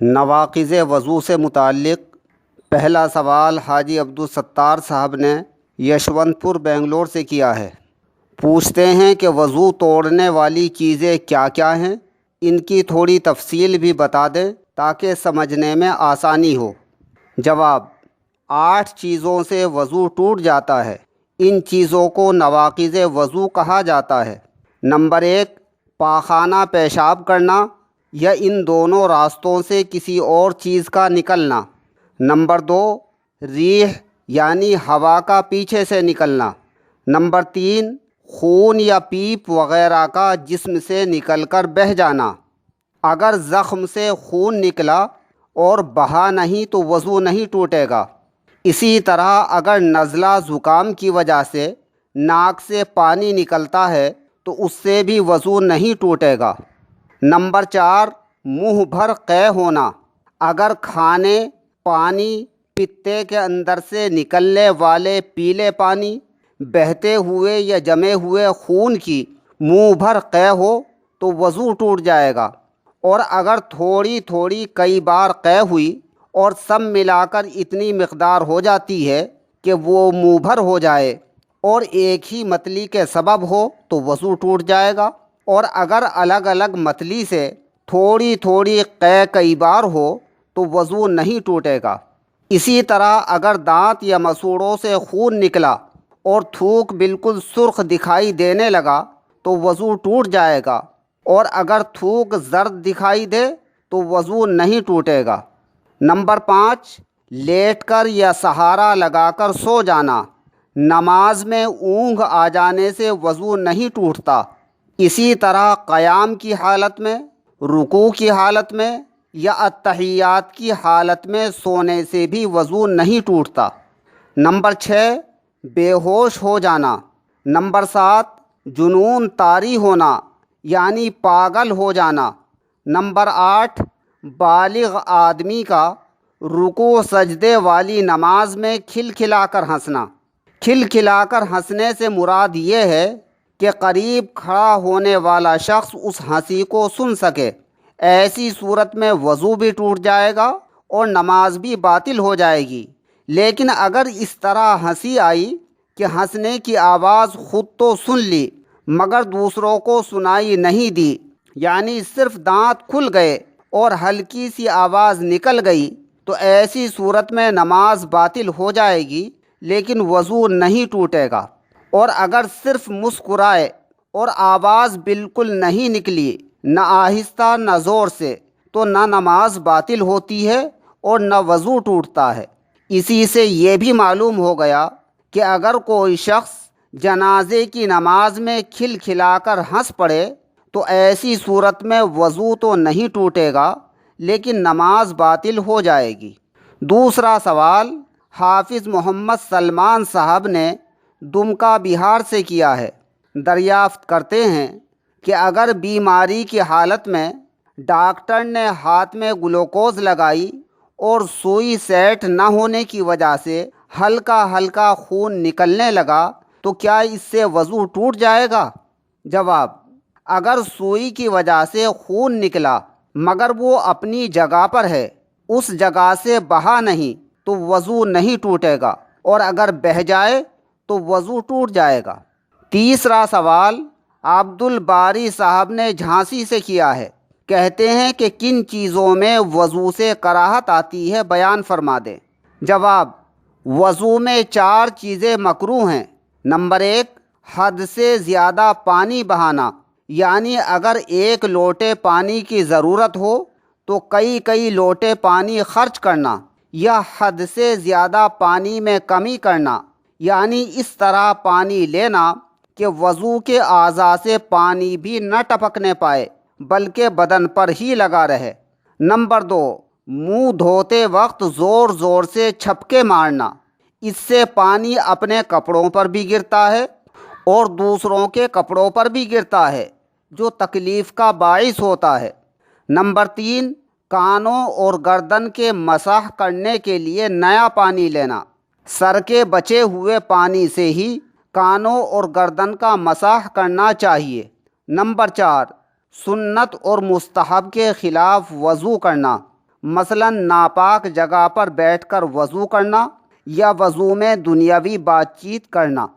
نواقض وضو سے متعلق پہلا سوال حاجی عبدالستار صاحب نے یشونت پور بنگلور سے کیا ہے۔ پوچھتے ہیں کہ وضو توڑنے والی چیزیں کیا کیا ہیں، ان کی تھوڑی تفصیل بھی بتا دیں تاکہ سمجھنے میں آسانی ہو۔ جواب: 8 چیزوں سے وضو ٹوٹ جاتا ہے۔ ان چیزوں کو نواقض وضو کہا جاتا ہے۔ نمبر 1، پاخانہ پیشاب کرنا یا ان دونوں راستوں سے کسی اور چیز کا نکلنا۔ نمبر 2، ریح یعنی ہوا کا پیچھے سے نکلنا۔ نمبر 3، خون یا پیپ وغیرہ کا جسم سے نکل کر بہہ جانا۔ اگر زخم سے خون نکلا اور بہا نہیں تو وضو نہیں ٹوٹے گا۔ اسی طرح اگر نزلہ زکام کی وجہ سے ناک سے پانی نکلتا ہے تو اس سے بھی وضو نہیں ٹوٹے گا۔ نمبر 4، منہ بھر قے ہونا۔ اگر کھانے، پانی، پتے کے اندر سے نکلنے والے پیلے پانی، بہتے ہوئے یا جمے ہوئے خون کی منہ بھر قے ہو تو وضو ٹوٹ جائے گا، اور اگر تھوڑی تھوڑی کئی بار قے ہوئی اور سب ملا کر اتنی مقدار ہو جاتی ہے کہ وہ منہ بھر ہو جائے اور ایک ہی متلی کے سبب ہو تو وضو ٹوٹ جائے گا، اور اگر الگ الگ متلی سے تھوڑی تھوڑی قے کئی بار ہو تو وضو نہیں ٹوٹے گا۔ اسی طرح اگر دانت یا مسوڑوں سے خون نکلا اور تھوک بالکل سرخ دکھائی دینے لگا تو وضو ٹوٹ جائے گا، اور اگر تھوک زرد دکھائی دے تو وضو نہیں ٹوٹے گا۔ نمبر 5، لیٹ کر یا سہارا لگا کر سو جانا۔ نماز میں اونگ آ جانے سے وضو نہیں ٹوٹتا۔ اسی طرح قیام کی حالت میں، رکوع کی حالت میں یا اتحیات کی حالت میں سونے سے بھی وضو نہیں ٹوٹتا۔ نمبر 6، بے ہوش ہو جانا۔ نمبر 7، جنون طاری ہونا یعنی پاگل ہو جانا۔ نمبر 8، بالغ آدمی کا رکوع سجدے والی نماز میں کھلکھلا کر ہنسنا۔ کھلکھلا کر ہنسنے سے مراد یہ ہے کہ قریب کھڑا ہونے والا شخص اس ہنسی کو سن سکے۔ ایسی صورت میں وضو بھی ٹوٹ جائے گا اور نماز بھی باطل ہو جائے گی۔ لیکن اگر اس طرح ہنسی آئی کہ ہنسنے کی آواز خود تو سن لی مگر دوسروں کو سنائی نہیں دی، یعنی صرف دانت کھل گئے اور ہلکی سی آواز نکل گئی، تو ایسی صورت میں نماز باطل ہو جائے گی لیکن وضو نہیں ٹوٹے گا۔ اور اگر صرف مسکرائے اور آواز بالکل نہیں نکلی، نہ آہستہ نہ زور سے، تو نہ نماز باطل ہوتی ہے اور نہ وضو ٹوٹتا ہے۔ اسی سے یہ بھی معلوم ہو گیا کہ اگر کوئی شخص جنازے کی نماز میں کھلکھلا کر ہنس پڑے تو ایسی صورت میں وضو تو نہیں ٹوٹے گا لیکن نماز باطل ہو جائے گی۔ دوسرا سوال حافظ محمد سلمان صاحب نے دمکا بہار سے کیا ہے۔ دریافت کرتے ہیں کہ اگر بیماری کی حالت میں ڈاکٹر نے ہاتھ میں گلوکوز لگائی اور سوئی سیٹ نہ ہونے کی وجہ سے ہلکا ہلکا خون نکلنے لگا تو کیا اس سے وضو ٹوٹ جائے گا؟ جواب: اگر سوئی کی وجہ سے خون نکلا مگر وہ اپنی جگہ پر ہے، اس جگہ سے بہا نہیں تو وضو نہیں ٹوٹے گا، اور اگر بہہ جائے تو وضو ٹوٹ جائے گا۔ تیسرا سوال عبد الباری صاحب نے جھانسی سے کیا ہے۔ کہتے ہیں کہ کن چیزوں میں وضو سے کراہت آتی ہے بیان فرما دیں۔ جواب: وضو میں 4 چیزیں مکروہ ہیں۔ نمبر 1، حد سے زیادہ پانی بہانا، یعنی اگر 1 لوٹے پانی کی ضرورت ہو تو کئی لوٹے پانی خرچ کرنا، یا حد سے زیادہ پانی میں کمی کرنا، یعنی اس طرح پانی لینا کہ وضو کے اعضاء سے پانی بھی نہ ٹپکنے پائے بلکہ بدن پر ہی لگا رہے۔ نمبر 2، منہ دھوتے وقت زور زور سے چھپکے مارنا، اس سے پانی اپنے کپڑوں پر بھی گرتا ہے اور دوسروں کے کپڑوں پر بھی گرتا ہے جو تکلیف کا باعث ہوتا ہے۔ نمبر 3، کانوں اور گردن کے مسح کرنے کے لیے نیا پانی لینا، سر کے بچے ہوئے پانی سے ہی کانوں اور گردن کا مسح کرنا چاہیے۔ نمبر 4، سنت اور مستحب کے خلاف وضو کرنا، مثلا ناپاک جگہ پر بیٹھ کر وضو کرنا یا وضو میں دنیاوی بات چیت کرنا۔